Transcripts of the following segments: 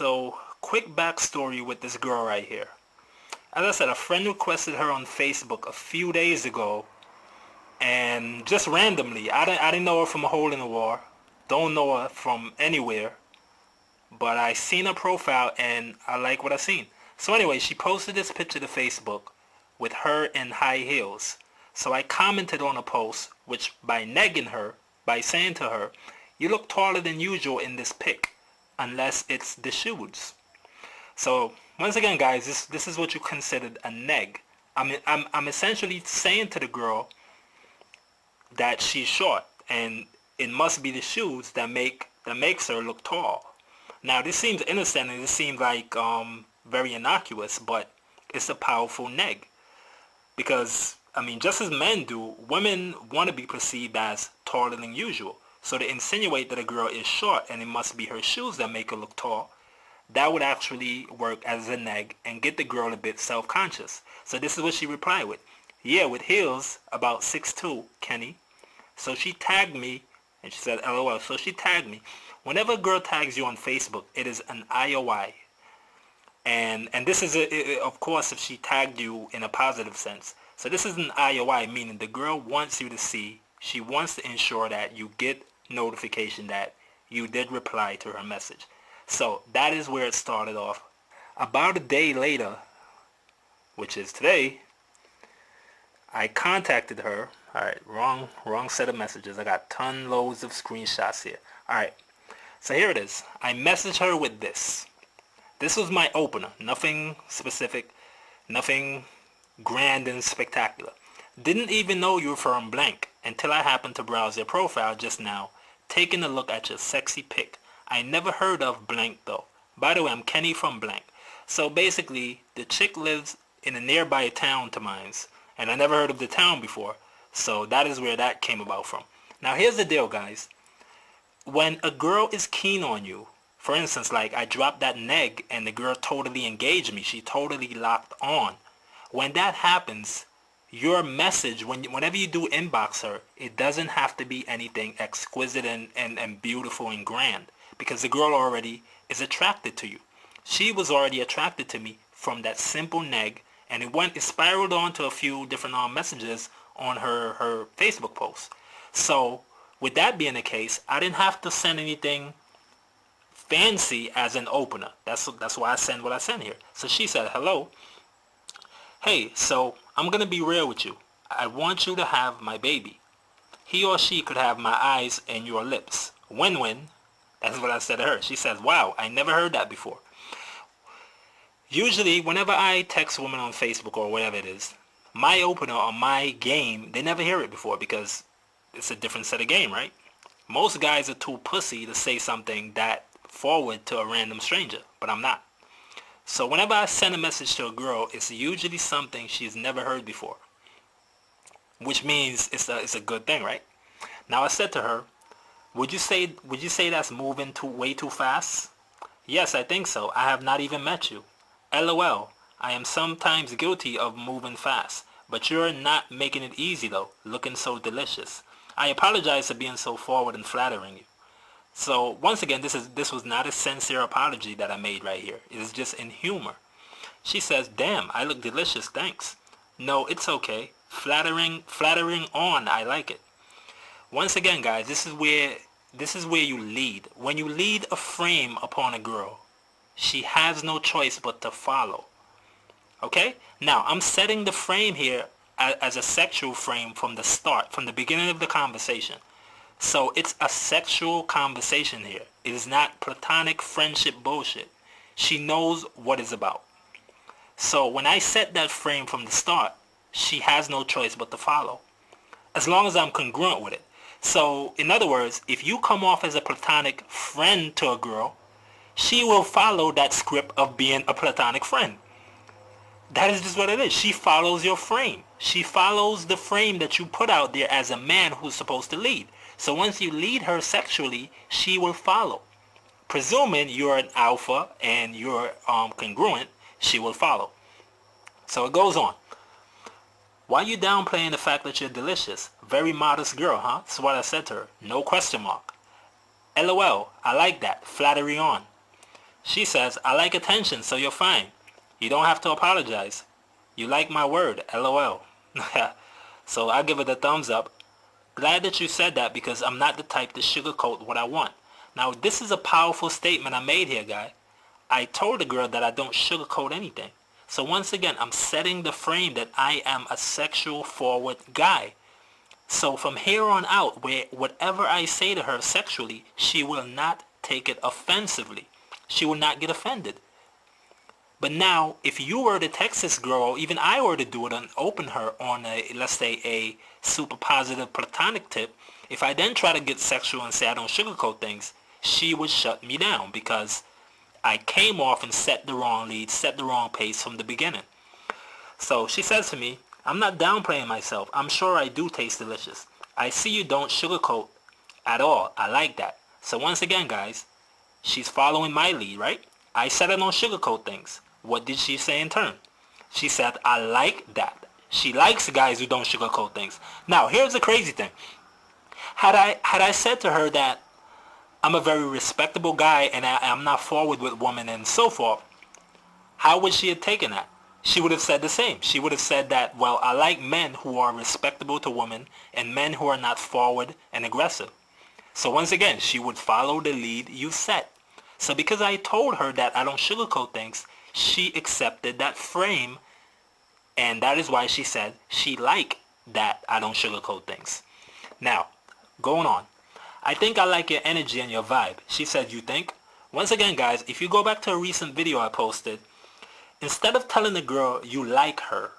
So, quick backstory with this girl right here. As I said, a friend requested her on Facebook a few days ago, and just randomly, I didn't know her from a hole in the wall, don't know her from anywhere, but I seen her profile and I like what I seen. So anyway, she posted this picture to Facebook with her in high heels. So I commented on a post, which by negging her, by saying to her, you look taller than usual in this pic, unless it's the shoes. So once again, guys, this is what you considered a neg. I'm essentially saying to the girl that she's short, and it must be the shoes that makes her look tall. Now this seems innocent and it seems like very innocuous, but it's a powerful neg because I mean, just as men do, women want to be perceived as taller than usual. So to insinuate that a girl is short and it must be her shoes that make her look tall, that would actually work as a neg and get the girl a bit self-conscious. So this is what she replied with. Yeah, with heels, about 6'2", Kenny. So she tagged me, and she said, LOL. So she tagged me. Whenever a girl tags you on Facebook, it is an IOI. And this is, of course, if she tagged you in a positive sense. So this is an IOI, meaning the girl wants you to see, she wants to ensure that you get notification that you did reply to her message. So that is where it started off. About a day later, which is today, I contacted her. Alright, wrong set of messages. I got loads of screenshots here. Alright, so here it is. I messaged her with this. This was my opener. Nothing specific, nothing grand and spectacular. Didn't even know you were from blank until I happened to browse your profile just now, taking a look at your sexy pic. I never heard of blank though. By the way, I'm Kenny from blank. So basically, the chick lives in a nearby town to mine's, and I never heard of the town before. So that is where that came about from. Now here's the deal, guys. When a girl is keen on you, for instance, like I dropped that neg and the girl totally engaged me, she totally locked on. When that happens, your message, whenever you do inbox her, it doesn't have to be anything exquisite and beautiful and grand, because the girl already is attracted to you. She was already attracted to me from that simple neg, and it spiraled on to a few different messages on her Facebook post. So with that being the case, I didn't have to send anything fancy as an opener. That's why I send what I send here. So she said, hello. Hey, so I'm going to be real with you. I want you to have my baby. He or she could have my eyes and your lips. Win-win. That's what I said to her. She says, wow, I never heard that before. Usually, whenever I text women on Facebook or whatever it is, my opener or my game, they never hear it before because it's a different set of game, right? Most guys are too pussy to say something that forward to a random stranger, but I'm not. So whenever I send a message to a girl, it's usually something she's never heard before, which means it's a good thing, right? Now I said to her, would you say that's moving way too fast? Yes, I think so. I have not even met you. LOL. I am sometimes guilty of moving fast, but you're not making it easy though, looking so delicious. I apologize for being so forward and flattering you. So once again, this was not a sincere apology that I made right here. It is just in humor. She says, damn, I look delicious, thanks. No, it's okay. Flattering on, I like it. Once again, guys, this is where you lead. When you lead a frame upon a girl, she has no choice but to follow. Okay? Now, I'm setting the frame here as a sexual frame from the start, from the beginning of the conversation. So it's a sexual conversation here. It is not platonic friendship bullshit. She knows what it's about. So when I set that frame from the start, she has no choice but to follow, as long as I'm congruent with it. So in other words, if you come off as a platonic friend to a girl, she will follow that script of being a platonic friend. That is just what it is. She follows your frame. She follows the frame that you put out there as a man who's supposed to lead. So once you lead her sexually, she will follow. Presuming you're an alpha and you're congruent, she will follow. So it goes on. Why you downplaying the fact that you're delicious? Very modest girl, huh? That's what I said to her. No question mark. LOL. I like that. Flattery on. She says, I like attention, so you're fine. You don't have to apologize. You like my word, LOL. So I give it a thumbs up. Glad that you said that because I'm not the type to sugarcoat what I want. Now, this is a powerful statement I made here, guy. I told the girl that I don't sugarcoat anything. So once again, I'm setting the frame that I am a sexual forward guy. So from here on out, whatever I say to her sexually, she will not take it offensively. She will not get offended. But now, if you were to text this girl, or even I were to do it and open her on a, let's say, a super positive platonic tip, if I then try to get sexual and say I don't sugarcoat things, she would shut me down because I came off and set the wrong lead, set the wrong pace from the beginning. So she says to me, I'm not downplaying myself. I'm sure I do taste delicious. I see you don't sugarcoat at all. I like that. So once again, guys, she's following my lead, right? I said I don't sugarcoat things. What did she say in turn? She said, I like that. She likes guys who don't sugarcoat things. Now, here's the crazy thing. Had I said to her that I'm a very respectable guy and I'm not forward with women and so forth, how would she have taken that? She would have said the same. She would have said that, well, I like men who are respectable to women and men who are not forward and aggressive. So once again, she would follow the lead you set. So because I told her that I don't sugarcoat things, she accepted that frame, and that is why she said she liked that I don't sugarcoat things. Now, going on. I think I like your energy and your vibe. She said, you think? Once again, guys, if you go back to a recent video I posted, instead of telling the girl you like her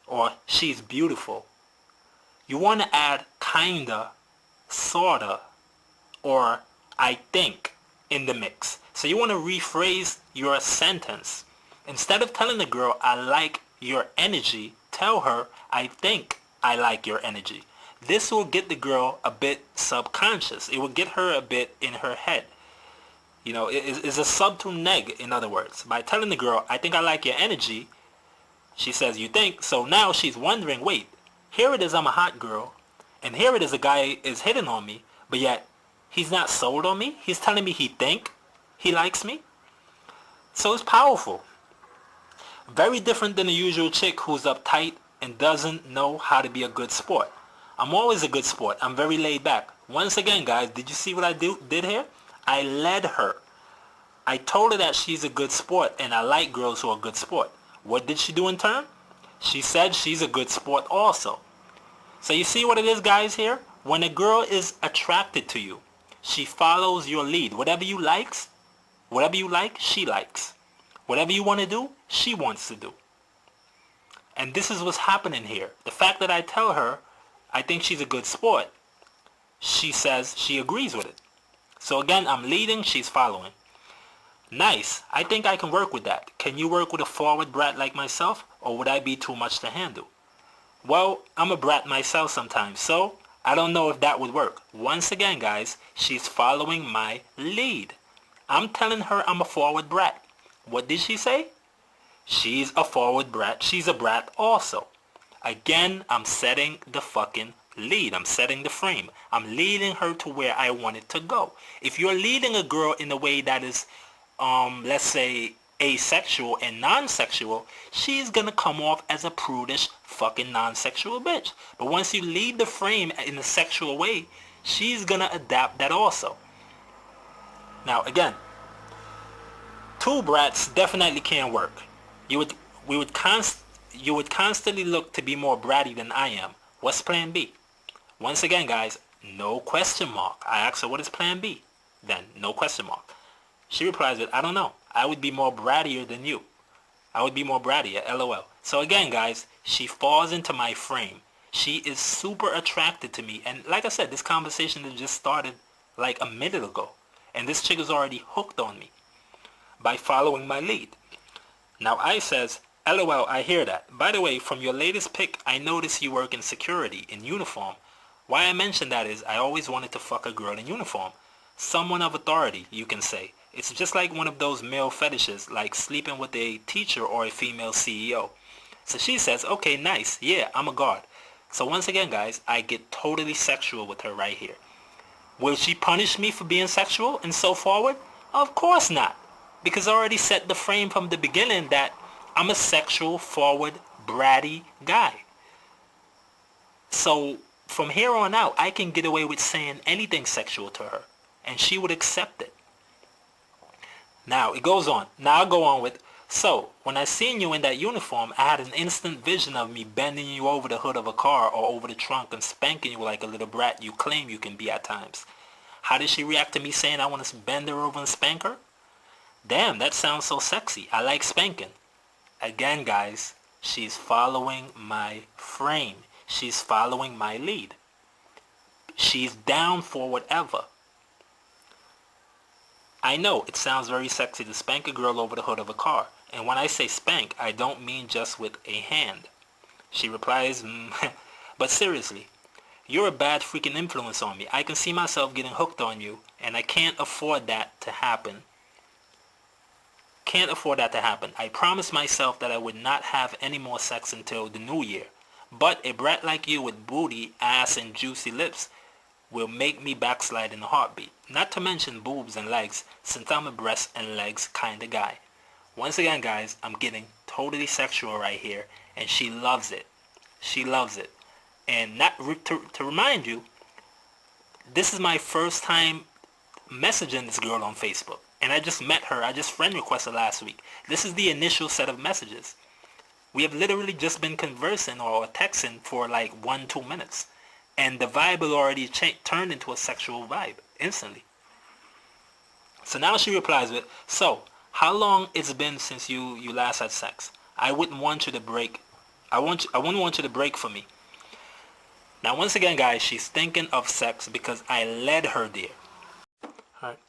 or she's beautiful, you want to add kinda, sorta, or I think in the mix. So you want to rephrase your sentence. Instead of telling the girl, I like your energy, tell her, I think I like your energy. This will get the girl a bit subconscious. It will get her a bit in her head. You know, it's a subtle neg, in other words. By telling the girl, I think I like your energy, she says, you think? So now she's wondering, wait, here it is, I'm a hot girl, and here it is, a guy is hitting on me, but yet he's not sold on me. He's telling me he think he likes me. So it's powerful. Very different than the usual chick who's uptight and doesn't know how to be a good sport. I'm always a good sport. I'm very laid back. Once again, guys, did you see what I did here? I led her. I told her that she's a good sport and I like girls who are good sport. What did she do in turn? She said she's a good sport also. So you see what it is, guys, here? When a girl is attracted to you, she follows your lead. Whatever you like, she likes. Whatever you want to do, she wants to do. And this is what's happening here. The fact that I tell her I think she's a good sport, she says she agrees with it. So again, I'm leading, she's following. Nice. I think I can work with that. Can you work with a forward brat like myself, or would I be too much to handle? Well, I'm a brat myself sometimes, so I don't know if that would work. Once again, guys, she's following my lead. I'm telling her I'm a forward brat. What did she say? She's a forward brat. She's a brat also. Again, I'm setting the fucking lead. I'm setting the frame. I'm leading her to where I want it to go. If you're leading a girl in a way that is, let's say, asexual and non-sexual, she's gonna come off as a prudish fucking non-sexual bitch. But once you lead the frame in a sexual way, she's gonna adapt that also. Now again, two brats definitely can't work. You would constantly look to be more bratty than I am. What's plan B? Once again, guys, no question mark. I asked her, what is plan B? Then, no question mark. She replies with, I don't know. I would be more brattier than you. I would be more brattier, LOL. So again, guys, she falls into my frame. She is super attracted to me. And like I said, this conversation has just started like a minute ago. And this chick is already hooked on me by following my lead. Now I says, LOL, I hear that. By the way, from your latest pic, I noticed you work in security, in uniform. Why I mentioned that is I always wanted to fuck a girl in uniform. Someone of authority, you can say. It's just like one of those male fetishes, like sleeping with a teacher or a female CEO. So she says, okay, nice. Yeah, I'm a guard. So once again, guys, I get totally sexual with her right here. Will she punish me for being sexual and so forward? Of course not. Because I already set the frame from the beginning that I'm a sexual, forward, bratty guy. So from here on out, I can get away with saying anything sexual to her, and she would accept it. Now, it goes on. Now I'll go on with, so, when I seen you in that uniform, I had an instant vision of me bending you over the hood of a car or over the trunk and spanking you like a little brat you claim you can be at times. How did she react to me saying I want to bend her over and spank her? Damn, that sounds so sexy. I like spanking. Again, guys, she's following my frame. She's following my lead. She's down for whatever. I know it sounds very sexy to spank a girl over the hood of a car. And when I say spank, I don't mean just with a hand. She replies, but seriously, you're a bad freaking influence on me. I can see myself getting hooked on you, and I can't afford that to happen. Can't afford that to happen. I promised myself that I would not have any more sex until the new year. But a brat like you with booty, ass, and juicy lips will make me backslide in a heartbeat. Not to mention boobs and legs, since I'm a breast and legs kind of guy. Once again, guys, I'm getting totally sexual right here, and she loves it. She loves it. And not to remind you, this is my first time messaging this girl on Facebook. And I just met her. I just friend requested last week. This is the initial set of messages. We have literally just been conversing or texting for like 1-2 minutes. And the vibe had already turned into a sexual vibe instantly. So now she replies with, so, how long it's been since you last had sex? I wouldn't want you to break. I wouldn't want you to break for me. Now once again, guys, she's thinking of sex because I led her there. Alright.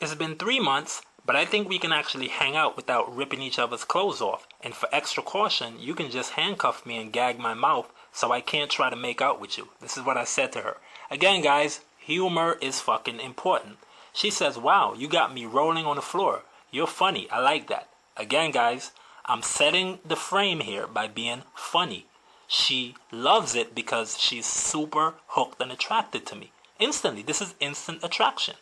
It's been 3 months, but I think we can actually hang out without ripping each other's clothes off. And for extra caution, you can just handcuff me and gag my mouth so I can't try to make out with you. This is what I said to her. Again, guys, humor is fucking important. She says, wow, you got me rolling on the floor. You're funny. I like that. Again, guys, I'm setting the frame here by being funny. She loves it because she's super hooked and attracted to me. Instantly. This is instant attraction.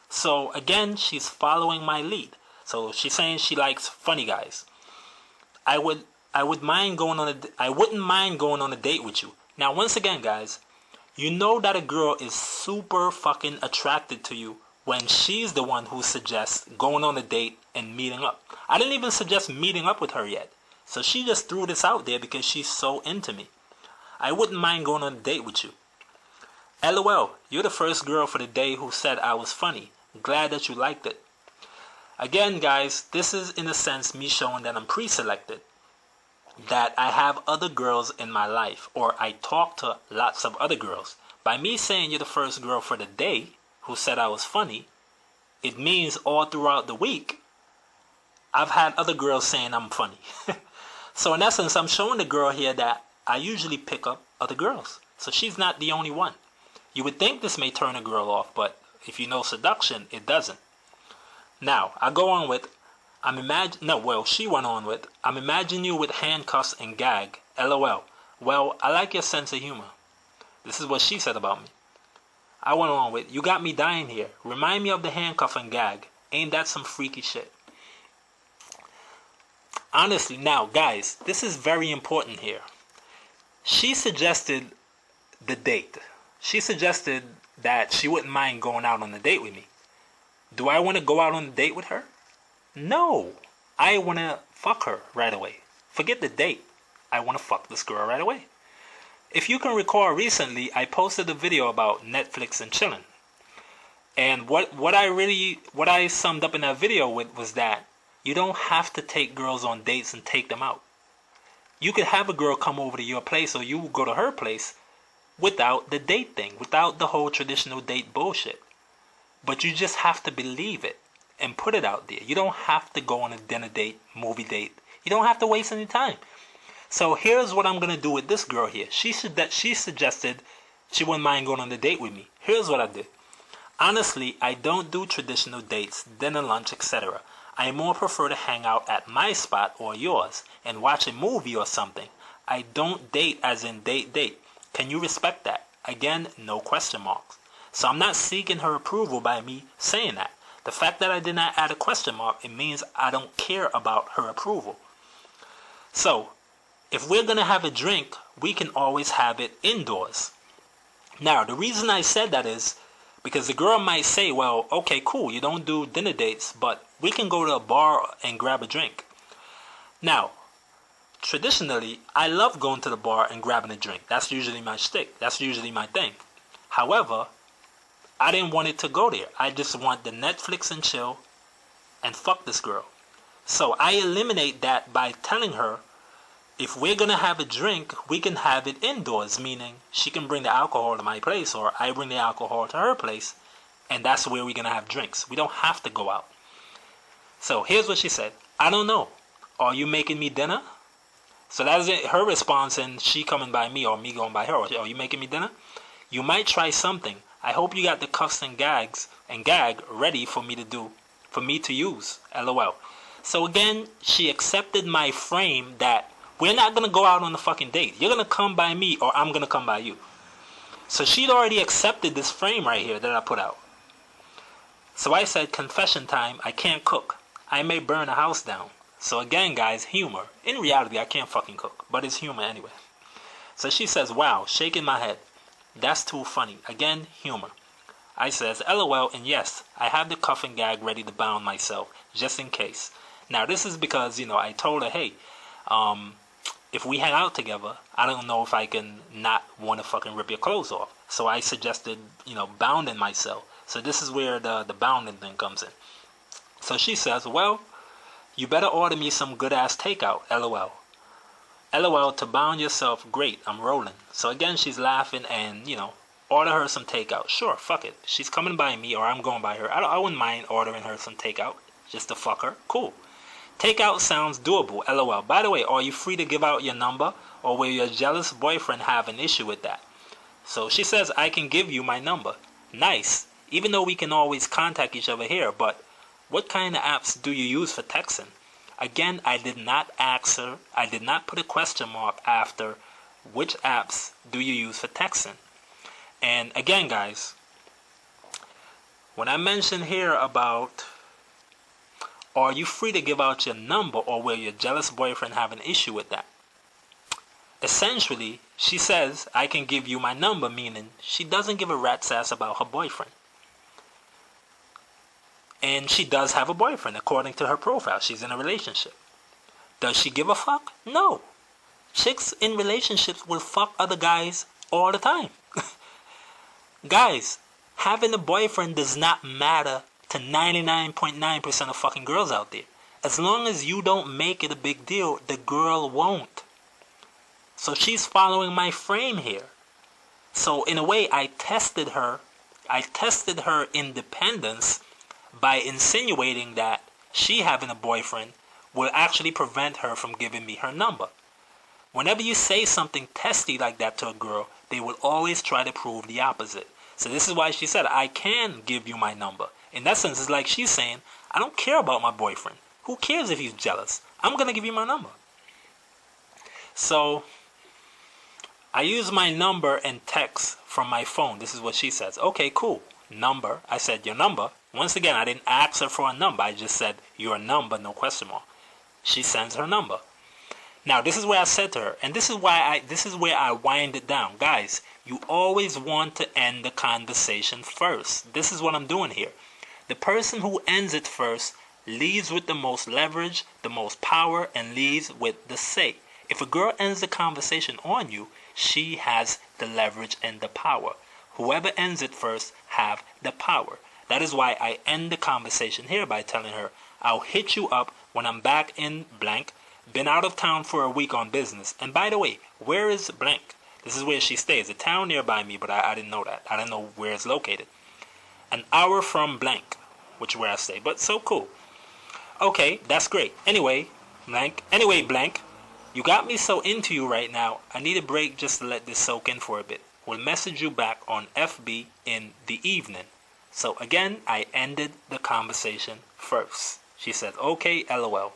So again, she's following my lead. So she's saying she likes funny guys. I wouldn't mind going on a date with you. Now, once again, guys, you know that a girl is super fucking attracted to you when she's the one who suggests going on a date and meeting up. I didn't even suggest meeting up with her yet. So she just threw this out there because she's so into me. I wouldn't mind going on a date with you. LOL, you're the first girl for the day who said I was funny. Glad that you liked it. Again, guys, this is in a sense me showing that I'm pre-selected. That I have other girls in my life, or I talk to lots of other girls. By me saying you're the first girl for the day who said I was funny, it means all throughout the week, I've had other girls saying I'm funny. So in essence, I'm showing the girl here that I usually pick up other girls. So she's not the only one. You would think this may turn a girl off, but if you know seduction, it doesn't. Now, I go on with, she went on with, I'm imagining you with handcuffs and gag. LOL. Well, I like your sense of humor. This is what she said about me. I went on with, you got me dying here. Remind me of the handcuff and gag. Ain't that some freaky shit? Honestly, now, guys, this is very important here. She suggested the date. She suggested that she wouldn't mind going out on a date with me. Do I want to go out on a date with her? No. I want to fuck her right away. Forget the date. I want to fuck this girl right away. If you can recall recently, I posted a video about Netflix and chilling. And what I summed up in that video with was that you don't have to take girls on dates and take them out. You could have a girl come over to your place or you go to her place without the date thing, without the whole traditional date bullshit. But you just have to believe it and put it out there. You don't have to go on a dinner date, movie date. You don't have to waste any time. So here's what I'm going to do with this girl here. She suggested she wouldn't mind going on a date with me. Here's what I did. Honestly, I don't do traditional dates, dinner, lunch, etc. I more prefer to hang out at my spot or yours and watch a movie or something. I don't date as in date. Can you respect that? Again, no question marks. So I'm not seeking her approval by me saying that. The fact that I did not add a question mark, it means I don't care about her approval. So, if we're going to have a drink, we can always have it indoors. Now, the reason I said that is because the girl might say, well, okay, cool, you don't do dinner dates, but we can go to a bar and grab a drink. Now, traditionally, I love going to the bar and grabbing a drink. That's usually my shtick. That's usually my thing. However, I didn't want it to go there. I just want the Netflix and chill and fuck this girl. So I eliminate that by telling her, if we're going to have a drink, we can have it indoors, meaning she can bring the alcohol to my place or I bring the alcohol to her place, and that's where we're going to have drinks. We don't have to go out. So here's what she said. I don't know. Are you making me dinner? So that's her response, and she coming by me or me going by her. Are you making me dinner? You might try something. I hope you got the cuffs and gag ready for me to use. LOL. So again, she accepted my frame that we're not going to go out on the fucking date. You're going to come by me or I'm going to come by you. So she'd already accepted this frame right here that I put out. So I said, confession time, I can't cook. I may burn a house down. So again, guys, humor. In reality, I can't fucking cook, but it's humor anyway. So she says, wow, shaking my head. That's too funny. Again, humor. I says, LOL, and yes, I have the cuff and gag ready to bound myself, just in case. Now, this is because, I told her, hey, if we hang out together, I don't know if I can not want to fucking rip your clothes off. So I suggested, bounding myself. So this is where the bounding thing comes in. So she says, well, you better order me some good-ass takeout, LOL. LOL, to bound yourself, great, I'm rolling. So again, she's laughing and, order her some takeout. Sure, fuck it. She's coming by me or I'm going by her. I wouldn't mind ordering her some takeout just to fuck her. Cool. Takeout sounds doable, LOL. By the way, are you free to give out your number or will your jealous boyfriend have an issue with that? So she says, I can give you my number. Nice. Even though we can always contact each other here, but what kind of apps do you use for texting? Again, I did not ask her. I did not put a question mark after which apps do you use for texting. And again, guys, when I mention here about are you free to give out your number or will your jealous boyfriend have an issue with that? Essentially, she says, I can give you my number, meaning she doesn't give a rat's ass about her boyfriend. And she does have a boyfriend, according to her profile. She's in a relationship. Does she give a fuck? No. Chicks in relationships will fuck other guys all the time. Guys, having a boyfriend does not matter to 99.9% of fucking girls out there. As long as you don't make it a big deal, the girl won't. So she's following my frame here. So in a way, I tested her independence by insinuating that she having a boyfriend will actually prevent her from giving me her number. Whenever you say something testy like that to a girl, they will always try to prove the opposite. So this is why she said, I can give you my number. In that sense, it's like she's saying, I don't care about my boyfriend. Who cares if he's jealous? I'm going to give you my number. So I use my number and text from my phone. This is what she says. Okay, cool. Number. I said, your number. Once again, I didn't ask her for a number. I just said, your number, no question mark. She sends her number. Now, this is where I said to her, and this is where I wind it down. Guys, you always want to end the conversation first. This is what I'm doing here. The person who ends it first leaves with the most leverage, the most power, and leaves with the say. If a girl ends the conversation on you, she has the leverage and the power. Whoever ends it first have the power. That is why I end the conversation here by telling her, I'll hit you up when I'm back in blank. Been out of town for a week on business. And by the way, where is blank? This is where she stays. A town nearby me, but I didn't know that. I didn't know where it's located. An hour from blank, which is where I stay. But so cool. Okay, that's great. Anyway, blank. You got me so into you right now. I need a break just to let this soak in for a bit. We'll message you back on FB in the evening. So again, I ended the conversation first. She said, okay, LOL.